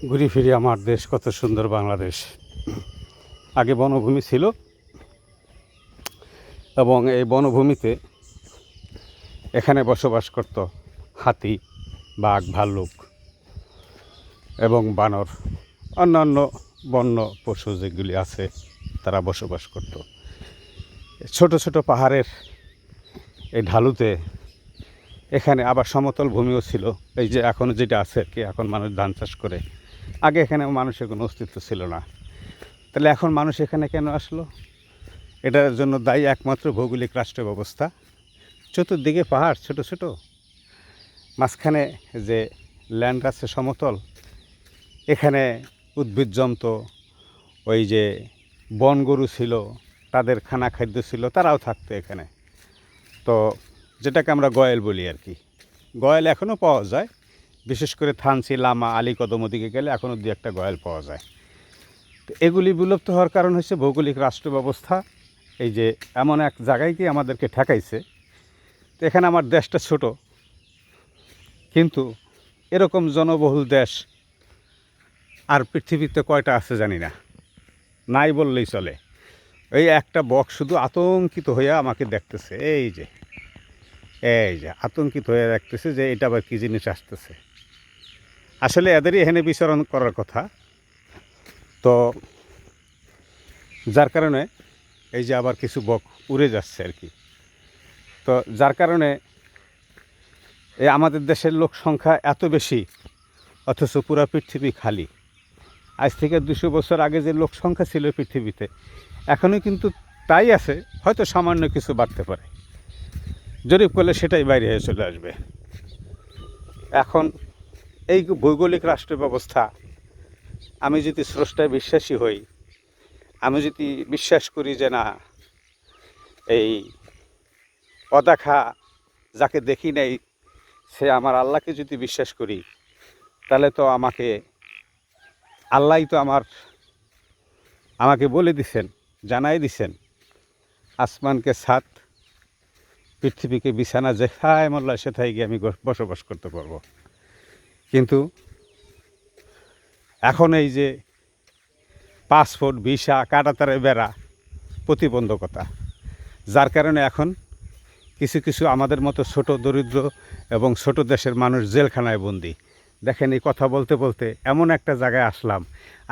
ঘুরে ফিরে আমার দেশ কত সুন্দর বাংলাদেশ। আগে বনভূমি ছিল এবং এই বনভূমিতে এখানে বসবাস করত হাতি, বাঘ, ভাল্লুক এবং বানর, অন্যান্য বন্য পশু যেগুলি আছে তারা বসবাস করত। ছোট ছোট পাহাড়ের এই ঢালুতে এখানে আবার সমতল ভূমিও ছিল, এই যে এখন যেটা আছে আর কি। এখন মানুষ ধান চাষ করে, আগে এখানে মানুষের কোনো অস্তিত্ব ছিল না। তাহলে এখন মানুষ এখানে কেন আসলো? এটার জন্য দায়ী একমাত্র ভৌগোলিক রাষ্ট্র ব্যবস্থা। চতুর্দিকে পাহাড় ছোট ছোট, মাঝখানে যে ল্যান্ড আছে সমতল, এখানে উদ্ভিদ জমত। ওই যে বন গরু ছিল, তাদের খানা খাদ্য ছিল, তারাও থাকতো এখানে। তো যেটাকে আমরা গয়েল বলি আর কি। গয়েল এখনও পাওয়া যায়, বিশেষ করে থানচি, লামা, আলীকদম ওদিকে গেলে এখনও দু একটা গয়েল পাওয়া যায়। তো এগুলি বিলুপ্ত হওয়ার কারণ হচ্ছে ভৌগোলিক রাষ্ট্র ব্যবস্থা। এই যে এমন এক জায়গায় কি আমাদেরকে ঠেকাইছে। তো এখানে আমার দেশটা ছোট, কিন্তু এরকম জনবহুল দেশ আর পৃথিবীতে কয়টা আছে জানি না, নাই বললেই চলে। এই একটা বক শুধু আতঙ্কিত হইয়া আমাকে দেখতেছে, এই যে আতঙ্কিত হয়ে দেখতেছে যে এটা আবার কী জিনিস আসতেছে। আসলে এদেরই এখানে বিচরণ করার কথা। তো যার কারণে এই যে আবার কিছু বক উড়ে যাচ্ছে আর কি। তো যার কারণে এই আমাদের দেশের লোক সংখ্যা এত বেশি, অথচ পুরা পৃথিবী খালি। আজ থেকে 200 বছর আগে যে লোক সংখ্যা ছিল পৃথিবীতে, এখনও কিন্তু তাই আছে, হয়তো সামান্য কিছু বাড়তে পারে। জরিপ করলে সেটাই বাইরে হয়ে চলে আসবে। এখন এই ভৌগোলিক রাষ্ট্র ব্যবস্থা, আমি যদি স্রষ্টায় বিশ্বাসী হই, আমি যদি বিশ্বাস করি যে না, এই অদেখা যাকে দেখি নাই সে আমার আল্লাহকে যদি বিশ্বাস করি, তাহলে তো আল্লাহই তো আমাকে বলে দিছেন, জানাই দিছেন, আসমানকে ছাদ, পৃথিবীকে বিছানা, যেখায় মোল্লা সেথায় গিয়ে আমি বসবাস করতে পারবো। কিন্তু এখন এই যে পাসপোর্ট, ভিসা, কাঁটাতারে বেড়া, প্রতিবন্ধকতা, যার কারণে এখন কিছু কিছু আমাদের মতো ছোট দরিদ্র এবং ছোট দেশের মানুষ জেলখানায় বন্দি। দেখেন, এই কথা বলতে বলতে এমন একটা জায়গায় আসলাম,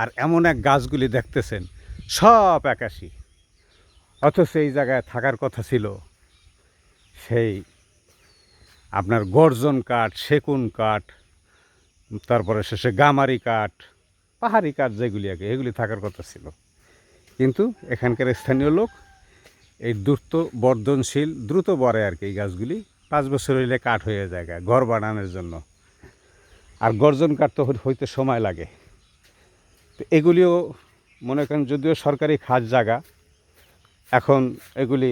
আর এমন এক গাছগুলি দেখতেছেন সব একাশি, অথচ এই জায়গায় থাকার কথা ছিল সেই আপনার গর্জন কাঠ, সেগুন কাঠ, তারপরে শেষে গামারি কাঠ, পাহাড়ি কাঠ যেগুলি আগে, এগুলি থাকার কথা ছিল। কিন্তু এখানকার স্থানীয় লোক এই দ্রুত বড়ে আর কি। এই গাছগুলি 5 বছর হইলে কাঠ হয়ে যায় ঘর বানানোর জন্য, আর গর্জন কাঠ তো হইতে সময় লাগে। তো এগুলিও মনে করেন যদিও সরকারি খাস জায়গা, এখন এগুলি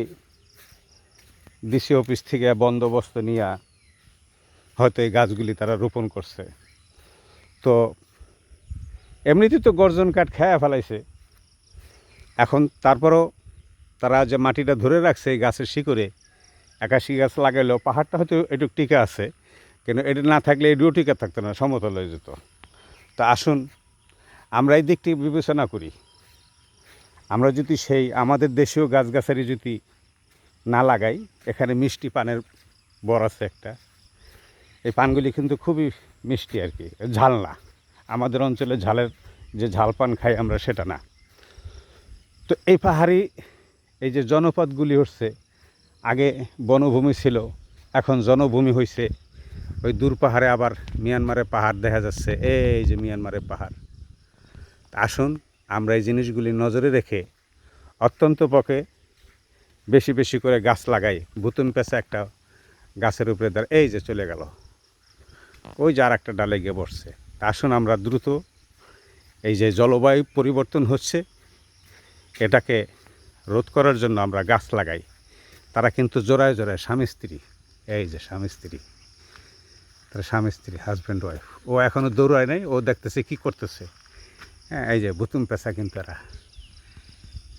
ডিসি অফিস থেকে বন্দোবস্ত নিয়ে হয়তো এই গাছগুলি তারা রোপণ করছে। তো এমনিতেই তো গর্জন কাঠ খেয়ে ফেলাইছে, এখন তারপরও তারা যে মাটিটা ধরে রাখছে এই গাছের শিকড়ে, একাশি গাছ লাগাইলেও পাহাড়টা হয়তো এটুক টিকে আছে, কিন্তু এটা না থাকলে এটিও টিকে থাকতো না, সমতল হয়ে যেত। তা আসুন আমরা এই দিকটি বিবেচনা করি। আমরা যদি সেই আমাদের দেশীয় গাছগাছালি যদি না লাগাই, এখানে মিষ্টি পানের বর আছে একটা, এই পানগুলি কিন্তু খুবই মিষ্টি আর কি, ঝাল না। আমাদের অঞ্চলে ঝালের যে ঝাল পান খাই আমরা, সেটা না। তো এই পাহাড়ি এই যে জনপদগুলি হচ্ছে, আগে বনভূমি ছিল, এখন জনভূমি হয়েছে। ওই দূর পাহাড়ে আবার মিয়ানমারের পাহাড় দেখা যাচ্ছে, এই যে মিয়ানমারের পাহাড়। আসুন আমরা এই জিনিসগুলি নজরে রেখে অত্যন্ত পক্ষে বেশি বেশি করে গাছ লাগাই। বুতুন পেঁচা একটা গাছের উপরে দাঁড়া, এই যে চলে গেল, ওই যে আর একটা ডালে গিয়ে বসছে। আসুন আমরা দ্রুত এই যে জলবায়ু পরিবর্তন হচ্ছে, এটাকে রোধ করার জন্য আমরা গাছ লাগাই। তারা কিন্তু জোড়ায় জোড়ায় স্বামী স্ত্রী, এই যে স্বামী স্ত্রী, তারা স্বামী স্ত্রী, হাজব্যান্ড ওয়াইফ। ও এখনও দৌড়ায় নাই, ও দেখতেছে কি করতেছে। হ্যাঁ, এই যে বুতুম পেঁচা, কিন্তু এরা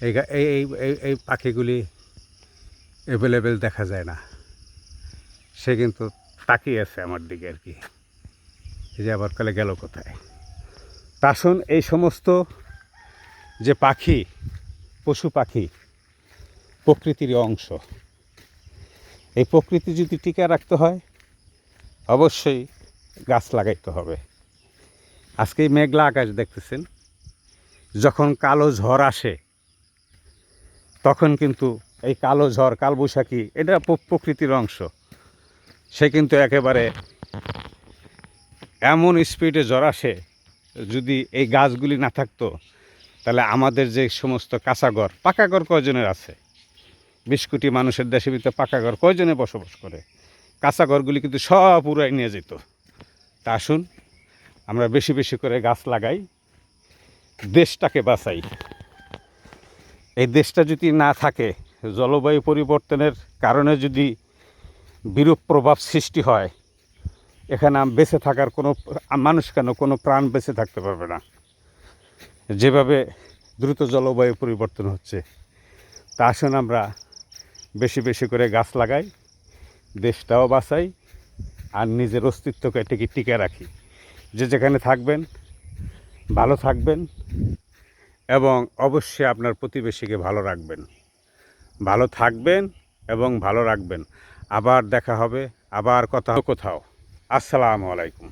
এই এই এই এই পাখিগুলি অ্যাভেলেবেল দেখা যায় না। সে কিন্তু তাকিয়ে আছে আমার দিকে আর কি, এই যে আবার কালে গেল কোথায়। আসুন এই সমস্ত যে পাখি, পশু পাখি প্রকৃতির অংশ। এই প্রকৃতি যদি টিকিয়ে রাখতে হয় অবশ্যই গাছ লাগাইতে হবে। আজকে এই মেঘলা আকাশ দেখতেছেন, যখন কালো ঝড় আসে তখন কিন্তু এই কালো ঝড়, কালবৈশাখী, এটা প্রকৃতির অংশ। সে কিন্তু একেবারে এমন স্পিডে ঝড় আসে, যদি এই গাছগুলি না থাকতো তাহলে আমাদের যে সমস্ত কাঁচাঘর, পাকাঘর কয়জনের আছে? 20 কোটি মানুষের দেশের ভিতরে পাকাঘর কয়জনে বসবাস করে? কাঁচাঘরগুলি কিন্তু সব উড়াই নিয়ে যেত। তা আসুন আমরা বেশি বেশি করে গাছ লাগাই, দেশটাকে বাঁচাই। এই দেশটা যদি না থাকে, জলবায়ু পরিবর্তনের কারণে যদি বিরূপ প্রভাব সৃষ্টি হয়, এখানে বেঁচে থাকার কোনো মানুষ কেন, কোনো প্রাণ বেঁচে থাকতে পারবে না, যেভাবে দ্রুত জলবায়ু পরিবর্তন হচ্ছে। তা আসুন আমরা বেশি বেশি করে গাছ লাগাই, দেশটাও বাঁচাই, আর নিজের অস্তিত্বকে টিকে রাখি। যে যেখানে থাকবেন ভালো থাকবেন এবং অবশ্যই আপনার প্রতিবেশীকে ভালো রাখবেন। ভালো থাকবেন এবং ভালো রাখবেন। আবার দেখা হবে, আবার কথা কোথাও। আসসালামু আলাইকুম।